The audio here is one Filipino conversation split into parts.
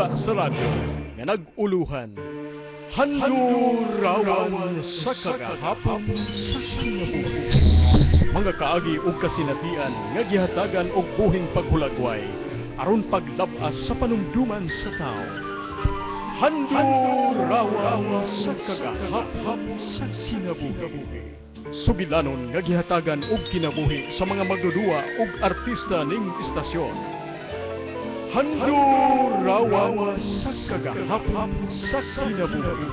balita sa radyo nga nag-uluhan. Handurawan sa kagahapon sa kinabuhi. Mga kaagi ug kasinatian nga gihatagan og buhing paghulagway aron paglabas sa panumduman sa tao. Handurawan sa kagahapon sa kinabuhi. Sugilanon nga gihatagan og kinabuhi sa mga magdudua ug artista ning istasyon. Handurawan sa kagahapon sa kinabuhi.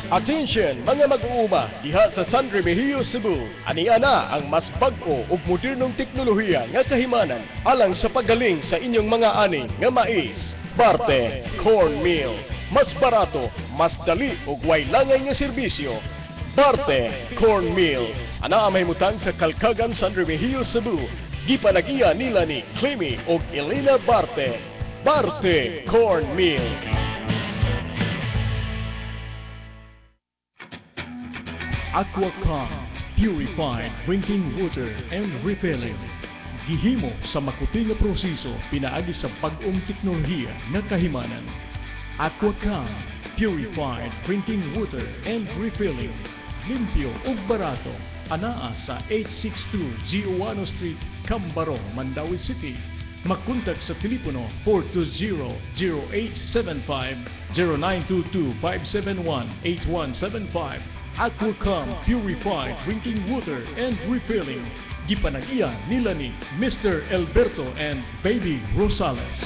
Attention mga mag-uuma diha sa San Remigio, Cebu. Ania na ang mas bag-o ug modernong teknolohiya nga kahimanan alang sa paggaling sa inyong mga ani nga mais. Barte cornmeal. Mas barato, mas dali ug way langay nga serbisyo. Barte cornmeal. Ana ang mahimutang sa Kalkagan, San Remigio, Cebu. Gipanag-iya nila ni Clemmy ug Elena Barte. Barte cornmeal. Aquacom, purified drinking water and refilling. Gihimo sa makuti nga proseso pinaagi sa bag-ong teknolohiya nga kahimanan. Aquacom, purified drinking water and refilling. Limpyo ug barato. Anaa sa 862 Giovanno Street, Cambarong, Mandawi City. Magkontak sa telepono 420-0875, 0922-571-8175. Aquacom Purified Drinking Water and Refilling. Gipanag-iya nila ni Mr. Alberto and Baby Rosales.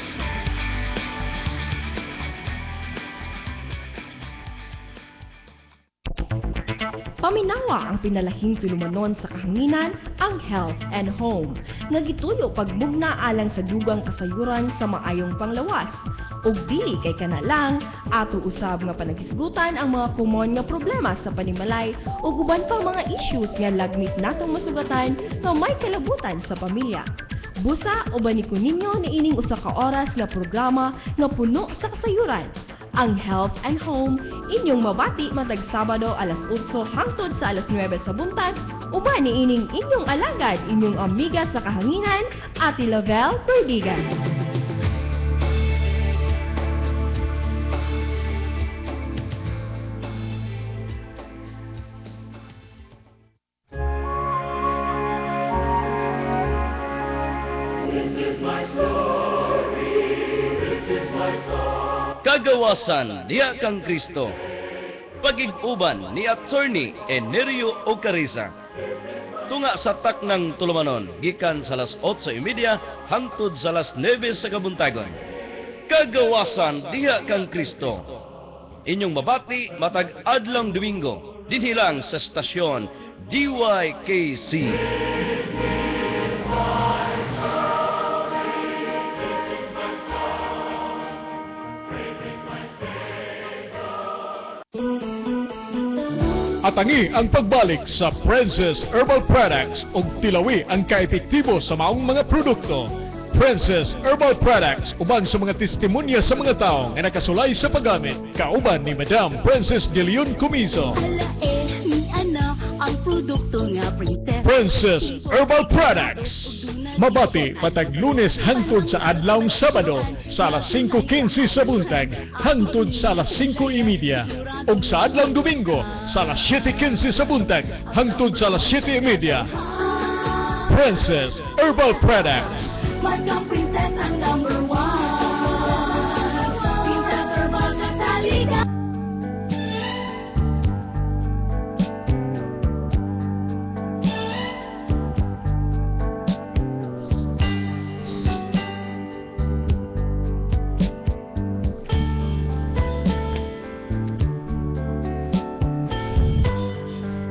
Paminawa ang pinalahing tulumanon sa kahanginan, ang Health and Home. Nagituyo pagmugna alang sa dugang kasayuran sa maayong panglawas. Ug dili kay kana lang, ato usab nga panagisgutan ang mga common nga problema sa panimalay ug uban pang mga issues nga lagmit natong masugatan nga may kalabutan sa pamilya. Busa uban ni kuninyo ni ining usa ka oras nga programa nga puno sa kasayuran. Ang Health and Home inyong mabati matag Sabado alas 8 hangtod sa alas 9 sa buntag uban ni ining inyong alagad inyong amiga sa kahanginan, Ate Lavelle Perdigan. Kagawasan niya kang Kristo. Pagiguban ni Attorney Enerio Ocariza. Tunga sa taknang tulumanon, gikan sa alas 8:30 hangtod sa alas 9 sa kabuntagon. Kagawasan niya kang Kristo. Inyong mabati matag adlong Domingo, dinhi lang sa stasyon DYKC. Atangi ang pagbalik sa Princess Herbal Products ug tilawi ang kaepektibo sa maong mga produkto. Princess Herbal Products uban sa mga testimonya sa mga tao nga nakasulay sa paggamit kauban ni Madam Princess de Leon Comiso. Ni ana ang produkto nga Princess Herbal Products. Mabati matag Lunes hangtod sa adlawng Sabado sa alas 5:15 sa buntag hangtod sa alas 5:30 ug sa adlawng Domingo sa alas 7:15 sa buntag hangtod sa alas 7:30. Princess Herbal Products. Markang Princess ang number 1. Princess Herbal na salida.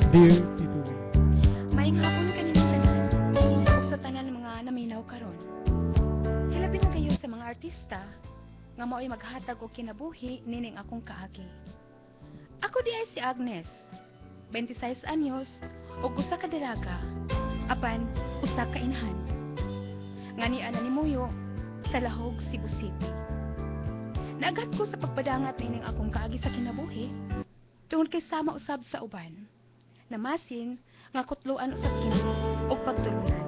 Dear Tito Wing, Maayong hapon kaninong tanan. Ako sa tanan mga naminaw karon. Hilabi na kayo sa mga artista nga mao'y maghatag og kinabuhi nining akong kaagi. Ako di ay si Agnes, 26 anyos ug usa ka dalaga, apan usa ka inhan. Ngani ana ni Muyo sa Lahog, Cebu City. Giagat ko sa pagpadangat nining akong kaagi sa kinabuhi. Tungod kay sama usab sa uban. Namasin nga kutluan usab kini og pagtulunan.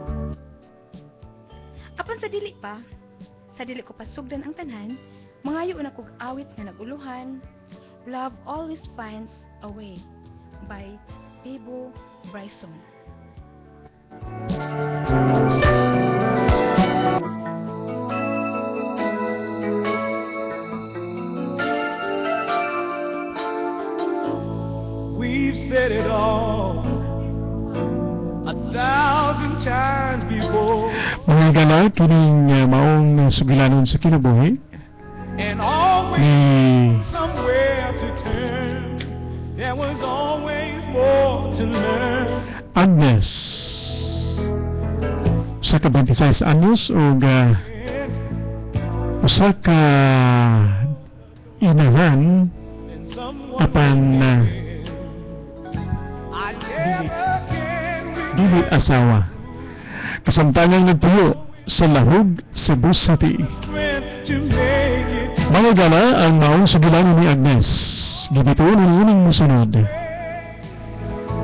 Apan sa dili ko pasugdan ang tanan, mangayo na kog awit nga naguluhan, Love Always Finds a Way by Bebo Bryson. We've said it all 1,000 times before, Mga gala, kining maong sugilanon sa kinabuhi and always ni somewhere to turn. There was always more to learn. Agnes. Usa ka 26 anyos o usa ka inahan And someone apan I never can dili asawa. Kasamtangang nagpuyo sa lahog Cebu City. regret to make it. Mga gala, ang maong sugilanon ni Agnes. Gibituon ang ining musunod.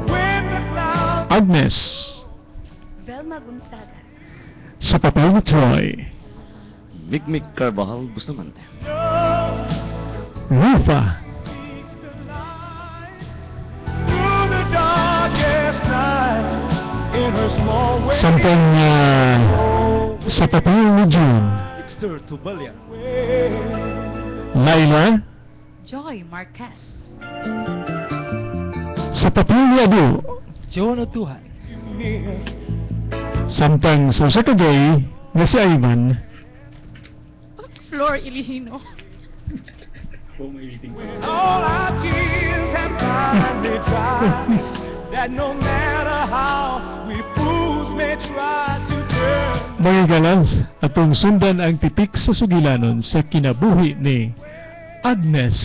When the clouds Agnes, Velma Gonzaga. sa papel ni Troy. Migmig Carvajal Bustamante. Rufa, through the darkest night, in her small way. samtang sa papel ni June. Dexter Tubalia. Laila, Joy Marquez. sa papel ni Adu. John Otuhan. Samtang sa usa ka gay nga si Ivan. Flor Ilihino. All our tears have finally dried. That no matter how we fools may try to turn. Mga galas, atong sundan ang tipik sa sugilanon sa kinabuhi ni Agnes.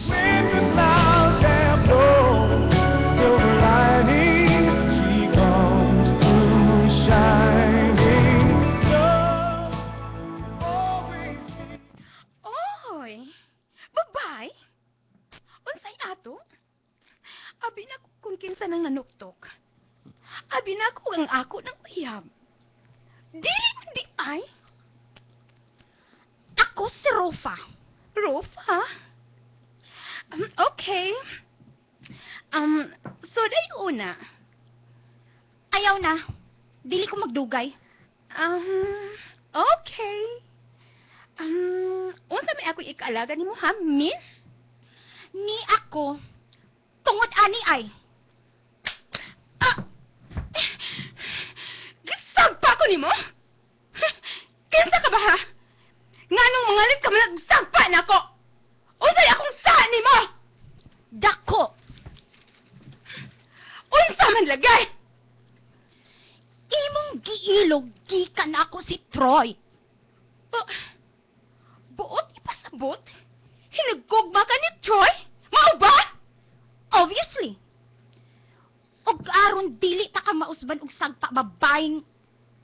When the clouds have low, silver lining, she comes through shining. Love always. Oy! Babay! Unsay ato? Abi na ko kung kinsa nang nanuktok. Abi na ko ang ako ng uyab. Dili man di ay. Ako si Rofa. Rofa? Okay. So day una. Ayaw na. Dili ko magdugay. Okay. Unsa may ako ikaalaga nimo ha, miss? Ni ako tungod ani ay. Gisampa ko nimo? Kinsa ka ba ha? Nganong mangalit ka man nagsampa nako? Unsay akong saan nimo? Dako. Unsa man lagay? Imong giilog gikan ako si Troy. Buot ipasabot? Hinagugma ka ni Troy? Mao ba? Obviously. Og aron dili ta ka mausban og sagpa babaeng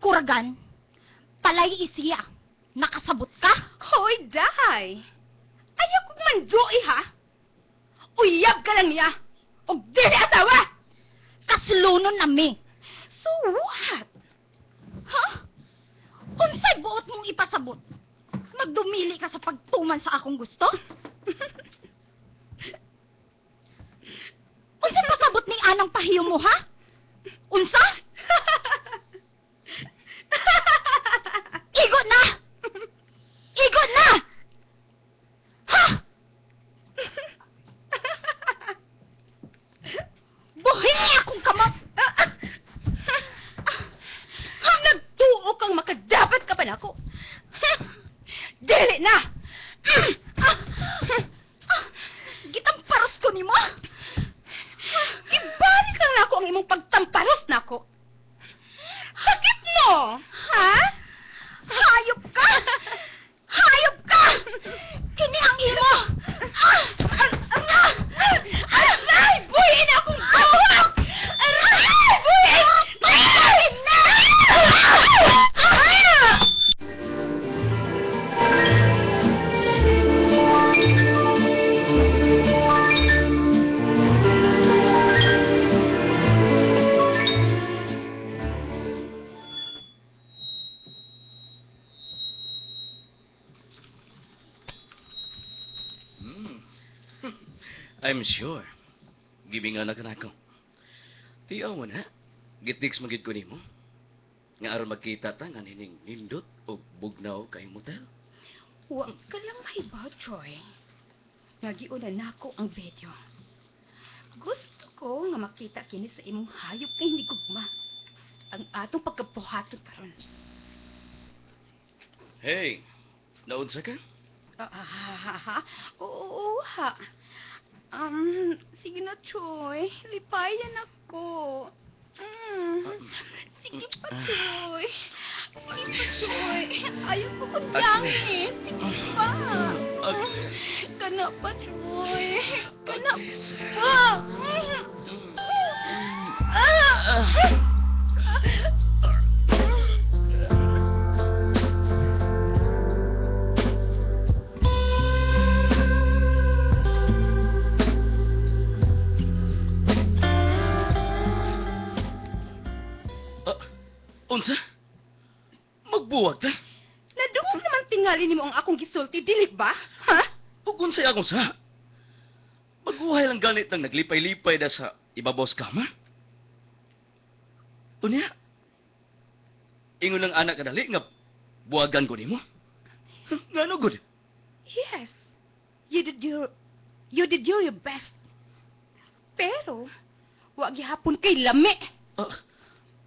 kuragan. Palay isiya. Nakasabot ka? Hoy, day. Ayaw kong mandoi, ha? Uyab ka lang niya. Og dili asawa. Kaslunon nami. So what? Ha? Unsay buot mong ipasabot? Magdumili ka sa pagtuman sa akong gusto? Unsay pasabot ning anang pahiyo mo, ha? Unsa? Igot na! Igot na! Ha? Buhi akong kamot! Nagtuo kang makadapat ka pa na ako. Dili na! Gitamparos ko ni mo. Ibalik lang na ako ang imong pagtamparos na ako. I'm sure. Gibingan na ka na ako. Tiyaw mo na. Gitix magid ko nimo. Nga aron magkita ta nga nining nindot o bugnaw kay motel. Huwag ka lang mahibaw, Troy. Nagiuna na ako ang video. Gusto ko nga makita kini sa imong hayop kay hindi gugma. Ang atong pagkabuhaton karon. Hey, naunsa ka? Oo, ha. Sige na, Troy. Lipayan ako. Sige pa, Troy. Sige pa, Troy. Ayaw ko kunyangin. Sige pa. Kana pa, Troy. Kana pa. Unsa? Magbuwag ta? Nadungog naman tingali nimo ang akong gisulti, dilig ba? Ha? Ug unsay akong sa? Magbuhay lang ganit lang naglipay-lipay da sa ibabos kama? Unya? Ingon lang anak kadali nga buwagan ko nimo? Ngano gud? Yes. You did your best. Pero, wag gihapon kay lami.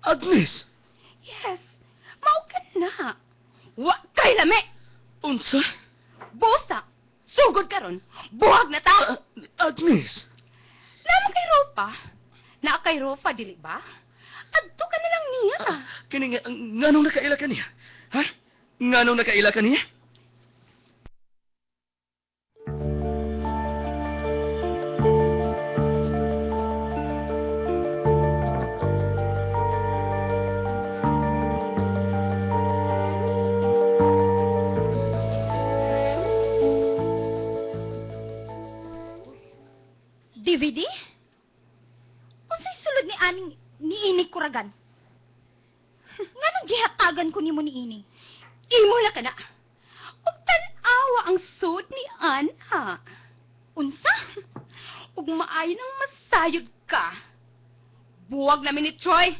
Agnes! Yes. Mao ka na. Wa kay lami. Unsa? Bosa. Sugod karon. Buhag na ta. Agnes! Naman kay Ropa. Na kay Ropa dili ba? Adto ka na lang niya. Kini nga, nganong nakaila ka niya? Ha? Nganong nakaila ka niya? DVD? Unsay sulod ni aning niinig kuragan? Nganong gihatagan ko nimo niini? Imo la ka na. Ug tan-awa ang sud ni Ana. Unsa? Ug maayo nang masayod ka. Buwag namin ni Troy.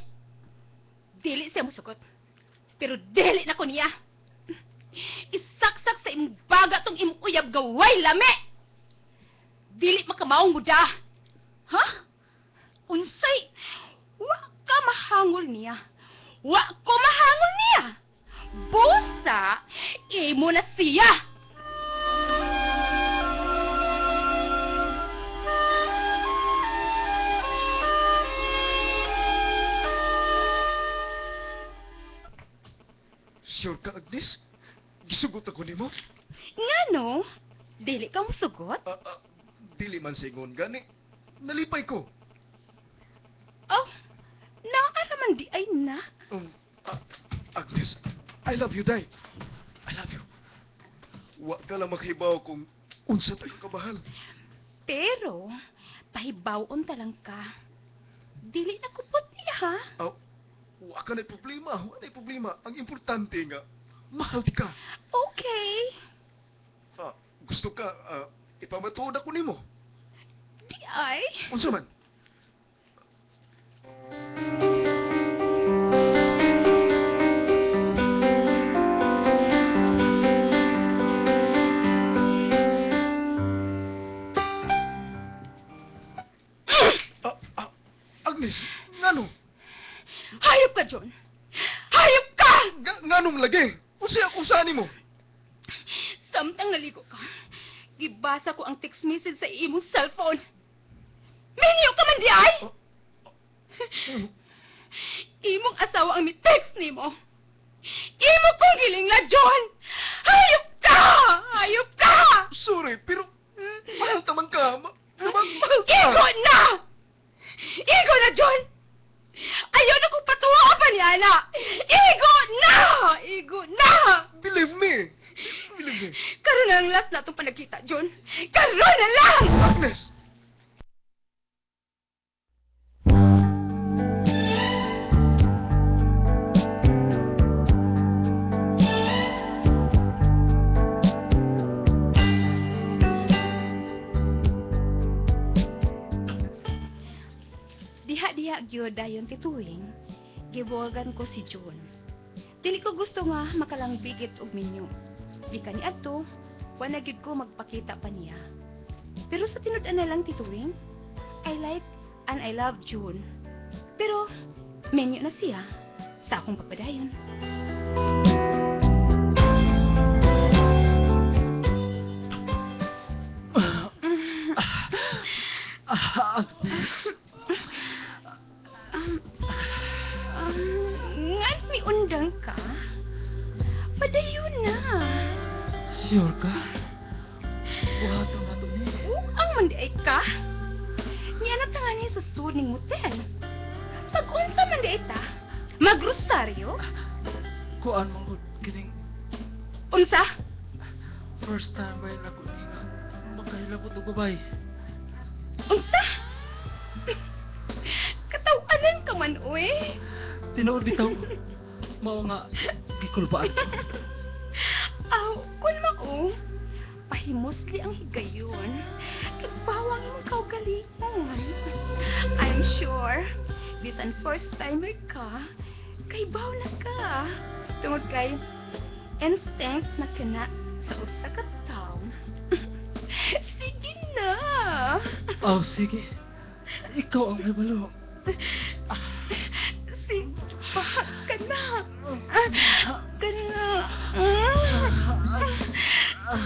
Dili siya musugot. Pero dili na ko niya. Isaksak sa imong baga tong imong uyab gaway lami. Dili makamaong buda. Ha? Unsay? Wa ka mahangol niya. Wa ko mahangol niya. Busa, imo na siya. Sure ka, Agnes? Gisugot ako nimo? Ngano? Dili ka musugot? Dili man singon gani. Nalipay ko. Oh, naaraman di ay na. Agnes, I love you, Day. I love you. Wa ka lang makahibaw kung unsa tayo kabahal. Pero, pahibawon talang ka. Dili na kupot niya, ha? Wa ka na'y problema. Wa na'y problema. Ang importante nga, mahal di ka. Okay. Gusto ka, ipamatuod ako nimo. Di ay. Unsa man? Agnes, ngano? Hayop ka, John. Hayop ka! Nganong lagi? Unsay akong saan mo? Samtang naligo ka, gibasa ko ang text message sa imong cellphone. Minyo ka man di ay? Imong asawa ang mi-text nimo. Imo kong gilingla, John. Hayop ka! Hayop ka! Sorry, pero mahal taman ka. Mahal ka. Igo na! Igo na, John! Ayaw na kong patuwa pa ni Ana! Igo na! Igo na! Believe me. Believe me. Karoon na ang last na itong panagkita, John. Karoon na lang! Agnes! gyud dayon tituwing gibuwagan ko si John. Dili ko gusto nga makalangbigit og minyo. Di kani adto, wala gyud ko magpakita pa niya. Pero sa tinud-an na lang tituwing, I like and I love June. Pero menyo na siya sa akong papadayon. Ngan may undang ka? Padayon na. Sure ka? Buhaton na to niya. Ang mandiay ka? Niya na nga niya sa sud ning motel. Pag-unsa man di ta? Magrosaryo? Kuan mong kining Unsa? first time ba yung ako nga makahila ko to babay. Unsa? Katawanan ka man, uy. Tinuod bitaw. Mao nga gikulbaan ko. Aw, kun mao. Pahimosli ang higayon. Kagbawang imong kaugalingon. I'm sure, bisan first timer ka, kay baw na ka. Tungod kay instinct na kana sa usa ka tawo. Sige na. Oh, sige. Ikaw ang may balo. Sige pa, kana. Kana.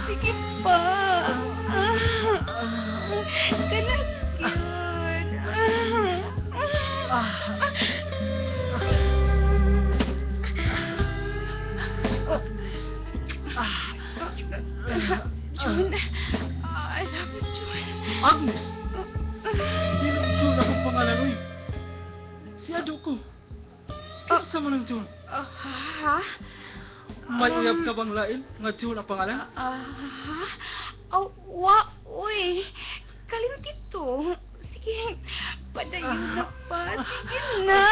Sige pa. Kana yun. June, I love you, June. Agnes! Di na June akong pangalan, uy. Si Ado ko. Kinsa man ang June? Ha? May uyab ka bang lain nga June ang pangalan? Uy. Kalimtit to. Sige, padayon na pa. Sige na.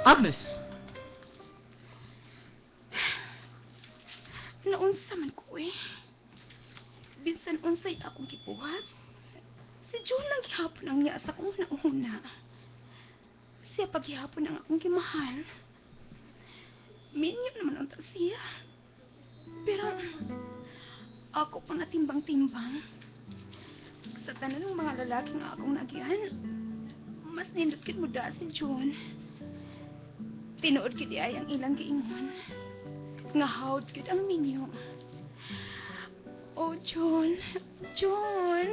Agnes! Naunsa man ko eh. Bisan unsay akong gibuhat. Si John lang gihapon ang niya sa kong nauna. Siya paghihapon ang akong gimahal. Minyo naman ang siya. Pero ako pa nga timbang-timbang. Sa tanan ng mga lalaki nga akong nagihan, mas nindot kid mo da si John. Tinuod kid ay ang ilang giingon. Nga hawd kid ang minyo. Oh, John. John.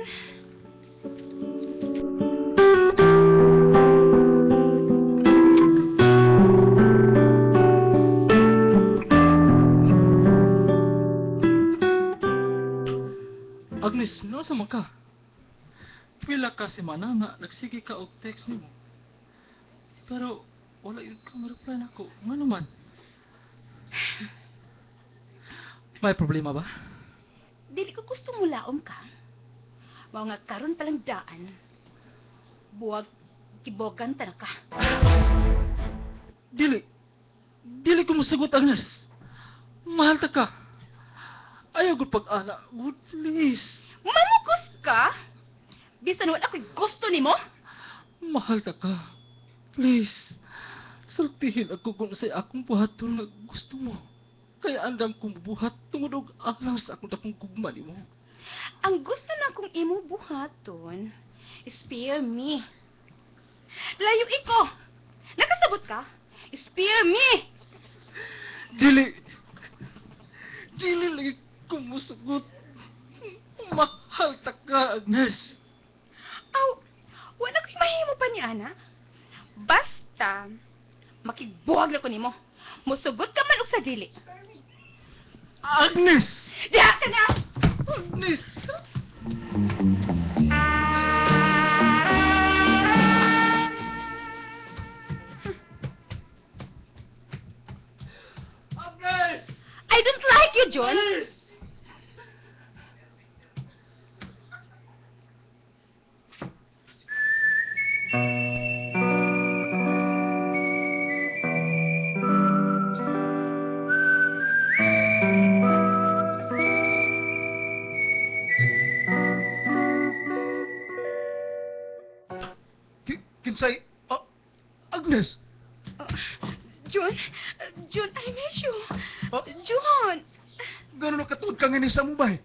Agnes, nasa man ka? Pila ka semana nga nagsige ka og text nimo. Pero wala yun kang reply nako. Nga naman. May problema ba? Dili ko gusto mulaom ka. Mao nga karon palang daan. Buwag kibogan ta na ka. Dili. Dili ko musugot, Agnes. Mahal ta ka. Ayaw ko pag-ala. Good, please. Mamugos ka? Bisan wala ko'y gusto nimo? Mahal ta ka. Please. Sultihin ako kung sa akong buhaton nga gusto mo. Kaya andam kong buhat tungod og alam sa akong dakong gugma nimo. Ang gusto na kong imo buhaton, spare me. Layo iko. Nakasabot ka? Spare me. Dili. Dili lagi ko musugot. Mahal ta ka, Agnes. Aw, wala ko'y mahimo pa ni Ana. Basta, makigbuwag na ko nimo. Musugot ka man og sa dili. Agnes! Diha ka na! Agnes! Agnes! I don't like you, John. Agnes! kinsay... Agnes! John, I miss you. Oh. John, Gano'n katod ka nga sa mubay?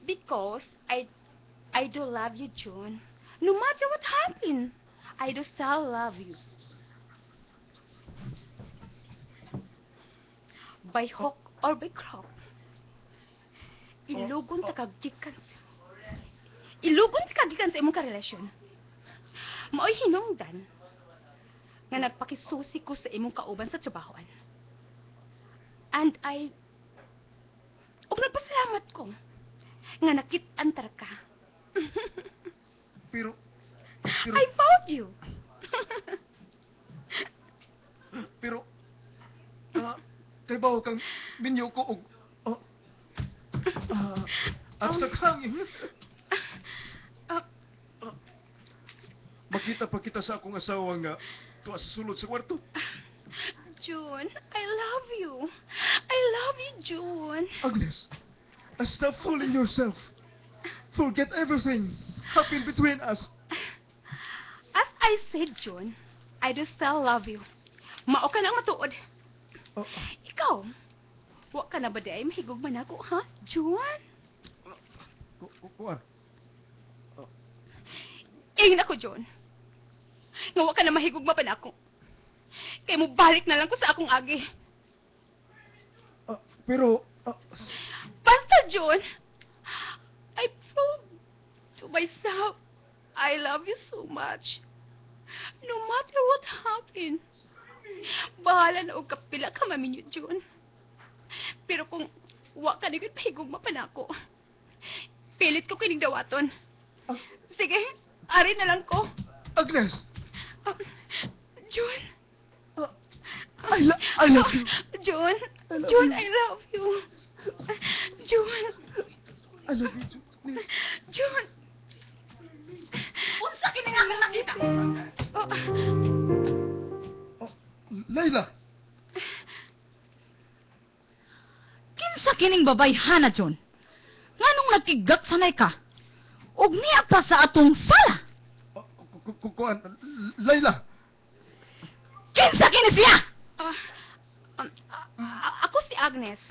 because I do love you, John. No matter what happened, I do still love you. By hook or by crook, ilugon ta kagikan. Ilugon ta kagikan sa imong karelasyon. Mao'y hinungdan nga nagpakisusi ko sa imong kauban sa trabahoan. And nagpasalamat ko nga nakit-antar ka. Pero... I found you. Pero... kay bawo kang minyo ko og... Asa kangin. Makita pa kita sa akong asawa nga tuwa sa sulod sa kwarto. June, I love you. I love you, June. Agnes, stop fooling yourself. Forget everything happened between us. As I said, June, I do still love you. Mao ka nang matuod. Ikaw, wa ka na ba day mahigog man ako, ha, June? Kuan. Ingin ako, June. Nga wa ka na mahigugma pa na ako. Kaya mo balik na lang ko sa akong agi. Pero... Basta, June, I proved to myself I love you so much. No matter what happens, bahala na og kapila ka maminyo, June. Pero kung wa ka naging pahigugma pa na ako, pilit ko kining dawaton. Sige, ari na lang ko. Agnes! June. I love you. June. June, I love you. June. I love you, Please. June. Unsa kini nga akong nakita? Layla! Kinsa kining babayhana, John? Nganong nagkigat sanay ka? Og niya pa sa atong sala? Kuan, Layla! Kinsa kini siya? Ako si Agnes.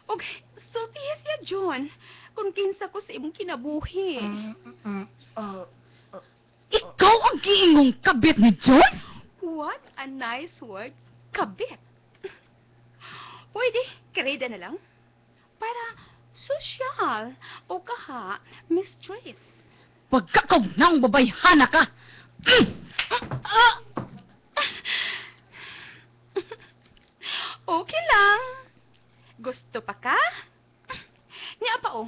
Og sultihe siya, John. Kung kinsa ko sa imong kinabuhi. Ikaw ang giingong kabit ni John? What a nice word. Kabit. Pwede, kareda na lang. Para sosyal o kaha, mistress. Pagkakaunang babayhana ka. Okay lang. Gusto pa ka? Niya pa oh.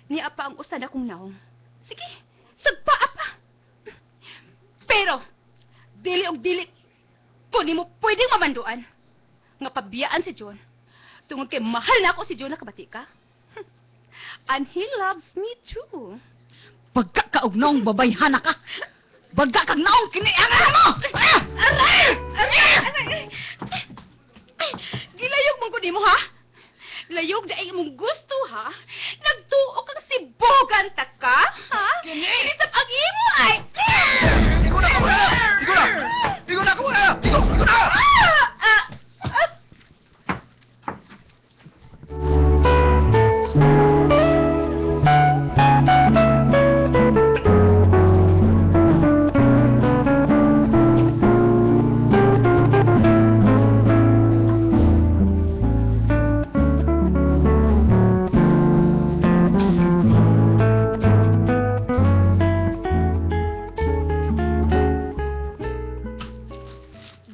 Niya pa ang usan akong naong. Sige, sagpaa pa. Pero, dili og dili, kung mo pwedeng mamanduan, nga pabiyaan si John. Tungod kay mahal na ako si John, nakabati ka. And he loves me too. Pagkakaunang babayhana ka. Pagkakagnaong kiniangan mo! Aray! Gilayog mong kunin mo, ha? Layog na ay mong gusto, ha? Nagtuo kang sibogan ta ka, ha? Isap ang imo, ay... Ikaw na! Ikaw na! Ikaw na! Ikaw na!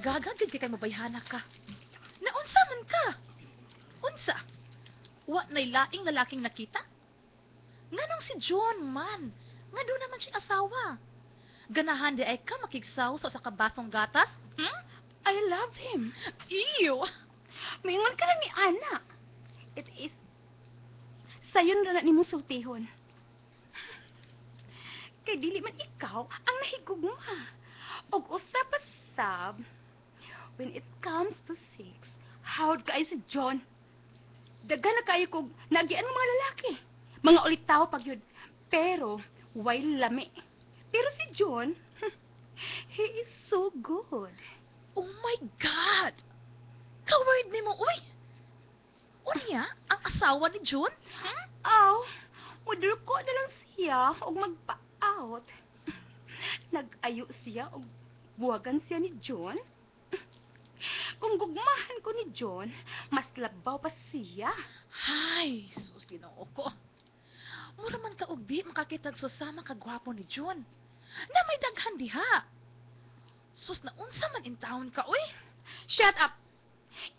Gagagid kay mabayhana ka. Naunsa man ka? Unsa? Wa nay laing lalaking nakita? Nganong si John man? Nga doon naman siya asawa. Ganahan di ay ka makigsaw sa kabasong gatas? Hmm? I love him. Ew! Mingon ka lang ni Ana. It is... Sayon na ni mo sultihon. Kay dili man ikaw ang nahigugma. Og usap pa sab, when it comes to sex, howd kayo si John. Daga na kayo kog nagian ng mga lalaki. Mga ulitaw pag yun. Pero, way lami. Pero si John, He is so good. Oh my God! Kaward ni mo, uy! Unya, ang asawa ni John? Hmm? Aw, mudur ko na lang siya og magpa-out. Nag-ayo siya og buwagan siya ni John. Kung gugmahan ko ni John, mas labaw pa siya. Hay, sus, ginoo ko. Mura man ka ugdi makakitag susama kagwapo ni John. Na may daghan diha. Sus, na unsa man in town ka, uy? Shut up!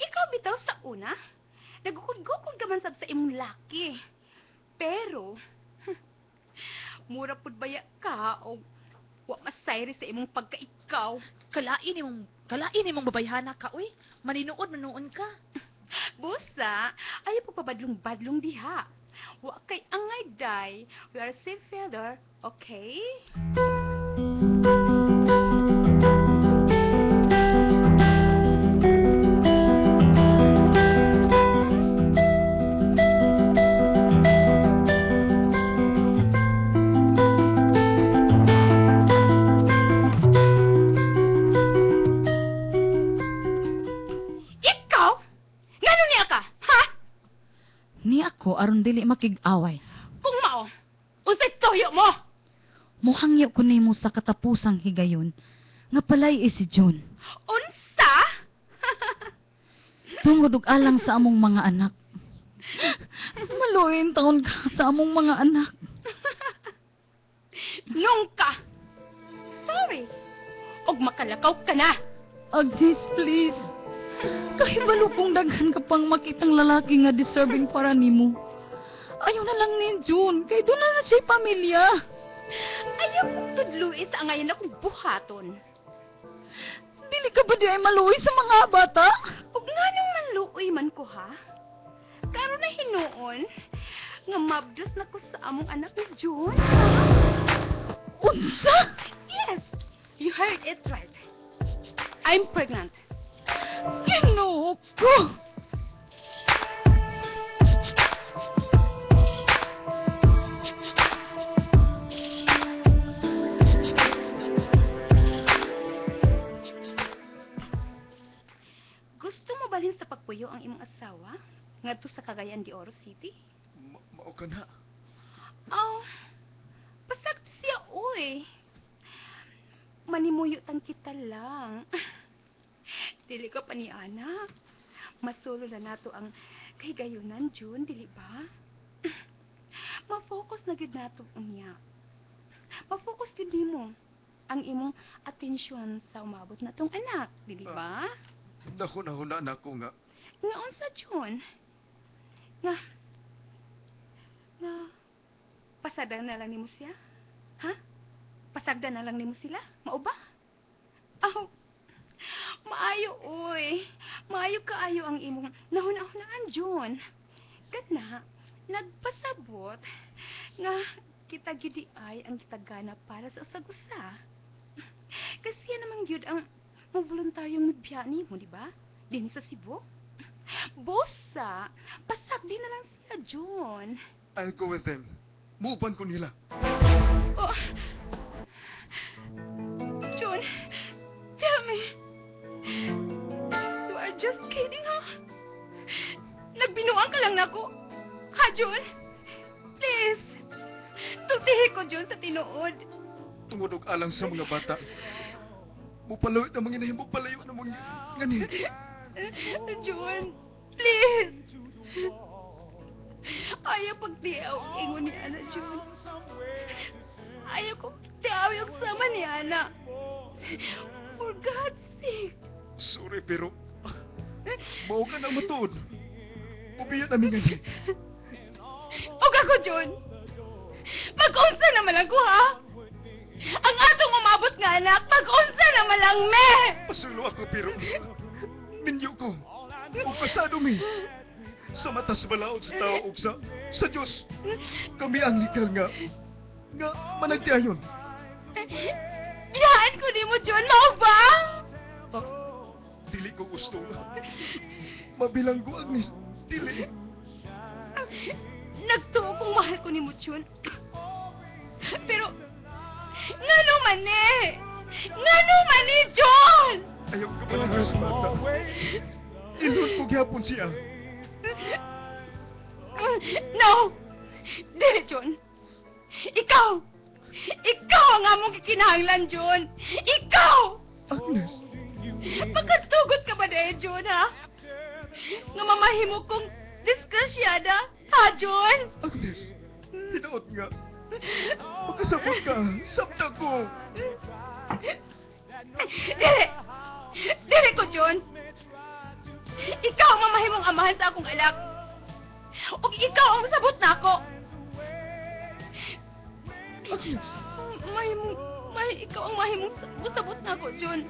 Ikaw bitaw sa una, nagukod-gukod ka man sab sa imong laki. Pero, mura pud baya ka o wa masayri sa imong pagkaikaw. Kalain imong babayhana ka, uy. Maninuod manuon ka. Busa, ayaw po pabadlong-badlong diha. Wa kay angay day. We are same feather, okay? Ikaw? Ngano niya ka? Ha? Ni ako aron dili makig-away. Kung mao, unsay toyo mo? Muhangyo ko nimo sa katapusang higayon nga palay si John. Unsa? Tungod og alang sa among mga anak. Maluin taon ka sa among mga anak. Nungka. Sorry. Og makalakaw ka na. Agnes, please. Kahibalo kong daghan ka pang makitang lalaki nga deserving para nimo. Ayaw na lang ni June, kay doon na siya pamilya. Ayaw kong tudluin sa angayan akong buhaton. Dili ka ba di ay maluoy sa mga bata? Ug nganong manluoy man ko ha? Karon na hinuon nga mabdos na ko sa among anak ni June. Unsa? Yes, you heard it right. I'm pregnant. Ginoo ko. Gusto mo balhin sa pagpuyo ang imong asawa ngadto sa Cagayan de Oro City? Mao ka na. Oh, pasag siya uy. Manimuyutan kita lang. Dili ka pa ni Ana. Masulo na nato ang kahigayunan, June, dili ba? Ma-focus na gid nato unya. Ma-focus gid nimo ang imong atensyon sa umabot natong anak, dili ba? Naku na ako nga. Nga unsa, June? Nga pasagdan na lang nimo siya? Ha? Pasagdan na lang nimo sila? Mao ba? Oh, maayo, uy. Maayo kaayo ang imong nahuna-hunaan, June. Kana, nagpasabot nga kita gidi ay ang kitagana para sa usag-usa. Kasi yan naman yun ang voluntaryong biya mo, di ba? Din sa Cebu. Bosa, pasagdi na lang siya, June. I'll go with them. Muban ko nila. Oh. June, tell me. You are just kidding, ha? Nagbinuang ka lang nako. Ha, June? Please. Sultihi ko, June, sa tinuod. Tungod og alang sa mga bata. Mupalayo na mga inahim, mupalayo na mga ngani. June, please. Ayaw pagtiaw ingon ni Ana, June. Ayaw kong tiaw yung sama ni Ana. For God's sake. Sorry, pero mao ka na matuod. Ubiya namin ngani. Og ako, June. Mag-unsa naman ako, ha? Ang atong umabot nga anak, mag-unsa naman lang, me! Pasulo ako, pero minyo ko. O pasado mi. Sa mata sa balaod sa tao o sa Diyos. Kami ang legal nga managtiayon. Biyaan ko di mo, John, mao ba? Dili ko gusto. Mabilang ko, Agnes. Dili. Nagtuo kong mahal ko ni mo, John. Pero, nga naman eh. Nga naman ni John! Ayaw ka ba ng bata? Inun ko gyapon siya. No! Dili, John. Ikaw ang among kikinahanglan, John. Ikaw! Agnes, Pagkatugot ka ba dahil, John, ha? Nga mamahimo kong disgrasyada, ha, John? Agnes, hinaot nga. Magkasabot ka, sabta ko. Dili ko, John. Ikaw ang mamahimong amahan sa akong anak. O ikaw ang sabot na ako. Agnes, Ikaw ang mahimong sabot na ako, John.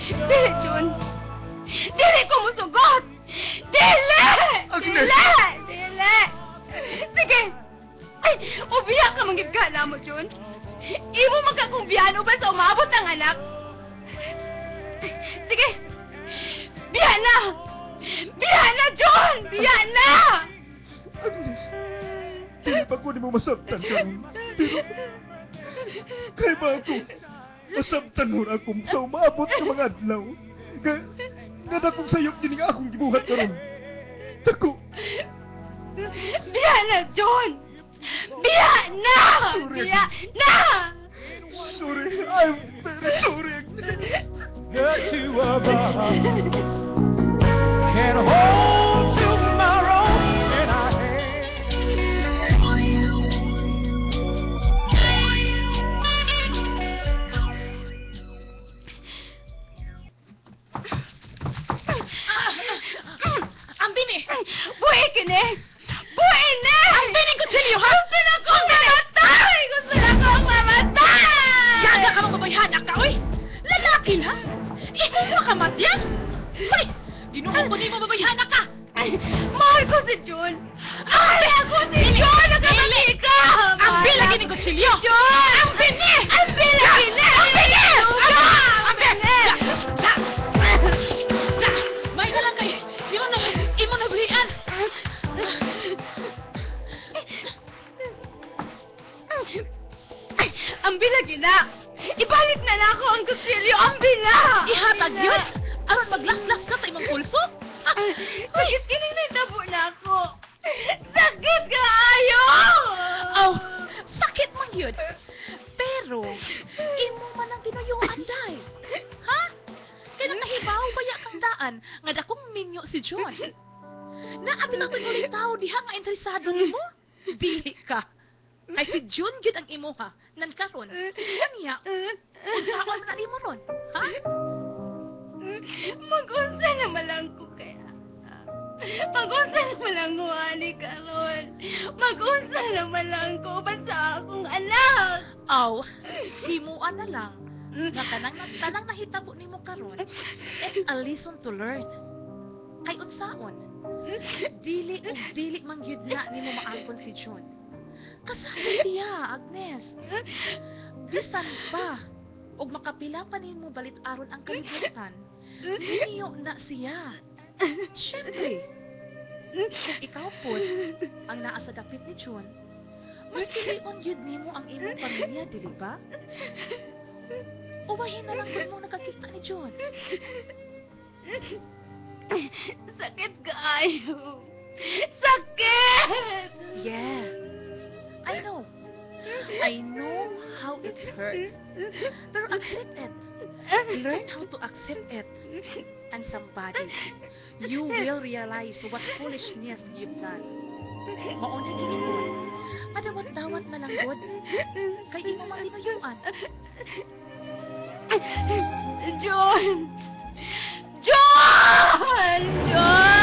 Dili, John. Dili ko musugot. Dili! Agnes! Dili! Sige. Ay, ubiya ka manggigala mo, John. Imo magkakumbiyan uban sa umabot ng anak. Sige. Biya na! Biya na, John! Biya na! Agnes, dili pa ko ni mo masabtan karon. Pero, kaya ba ako, masabtan mo na akong sa umabot sa mga adlaw. Nga dakong sayop din nga akong gibuhat karon. Dako, Biya na, John! Biya na! Sorry. Biya na! sorry, I'm very sorry, Agnes. The two of us can hold tomorrow in our Ambini! Buhay kini! Buhay na! Ang bining kutsilyo, ha? Gusto na akong mamatay! Gusto na akong mamatay! Gaga ka mga babayhana ka, oy! Lalaki ha? Ikaw ka matyan? Hoy! Ginuhong ko ni mo babayhana ka! Ay, mahal ko si John! Ay, ako si John! Nagkamali ka! Ang bilagi ng kutsilyo! John! Ang bini! Ang bilagi na! Ang bini! Ang bini! May na lang kayo! Imo na buhian! Ang bilagi na! Ibalik na ako ang kutsilyo! Ang bila! Ihatag yun! Aron maglas-las ka sa imong pulso? Sakit kining nitabo na ako! Sakit ka ayo! Aw, sakit man yun. Pero, imo man ang tinuyuan, day. Ha? Kaya nakahibaw baya kang daan nga dakong minyo si John. Naabi na ito'y ulit tao diha nga interesado nimo? Dili ka. Ay si John gyud ang imuha nan karon. Kanya, unsaon man nimo ron? Ha? Mag-unsa naman lang ko kaya. Mag-unsa naman lang ko, ani karon. Mag-unsa naman lang ko basta akong anak. Aw, himuan na lang. Nga tanang nahitabo nimo karon. It's a lesson to learn. Kay unsaon? Dili ug dili man gyud na nimo maangkon si John. Kasama diya, Agnes. Bisan pa ug makapila pa nimo balit aron ang kalibutan. Niyo na siya. Siyempre, kung ikaw po ang naa sa dapit ni John, mas pilion yun nimo ang imong pamilya, dili ba? Uwahin na lang kung mo nakakita ni John. Sakit kaayo. Sakit! Yes, I know. I know how it's hurt. Pero accept it. Learn how to accept it. And somebody, you will realize what foolishness you've done. Mauna giingon, madawat-dawat na lang god. Kay imo matinuyuan. John! John! John!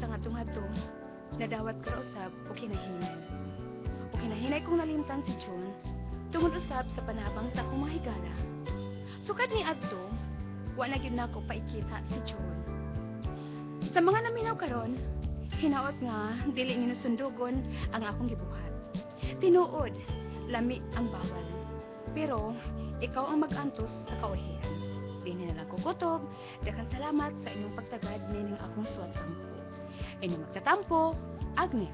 Sa ngadto-ngadto, nadawat ko ra usab o kinahinay. O kinahinay kong nalimtan si John tungod usab sa panabang sa akong mga higala. Sukad ni adto, wa na gyud nako paikita si John. Sa mga naminaw karon, hinaot nga dili ni nusundugon ang akong gibuhat. Tinuod, lami ang bawal. Pero ikaw ang mag-antos sa kauhian. Dili na lang ko kutob. Daghang salamat sa inyong pagtagad nining akong suwatampo. Inyong magtatampo, Agnes.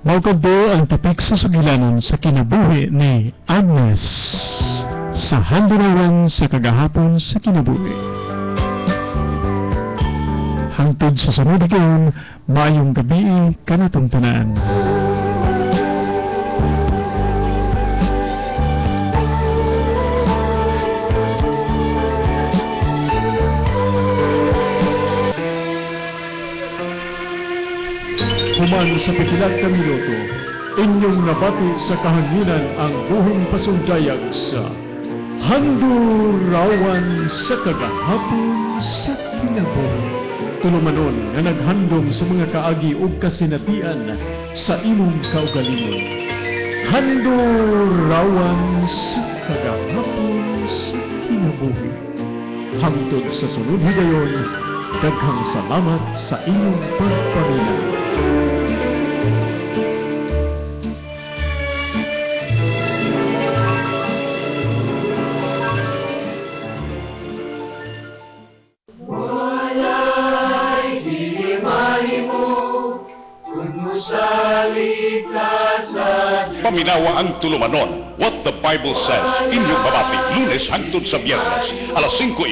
Maugkadto ang tipik sa sugilanon sa kinabuhi ni Agnes sa handurawan sa kagahapon sa kinabuhi. Hangtod sa sunod kayon, maayong gabi kanatong tanan. Human sa pikilat ka minuto, inyong nabati sa kahanginan ang buhing pasundayag sa handurawan sa kagahapon sa kinabuhi. Tulumanon nga naghandom sa mga kaagi ug kasinatian sa imong kaugalingon. Handurawan sa kagahapon sa kinabuhi. Hangtod sa sunod higayon, daghang salamat sa inyong pagpaminaw. Paminawa ang tulumanon. What the Bible says. Inyong babati, Lunes hangtod sa Biyernes, alas 5:30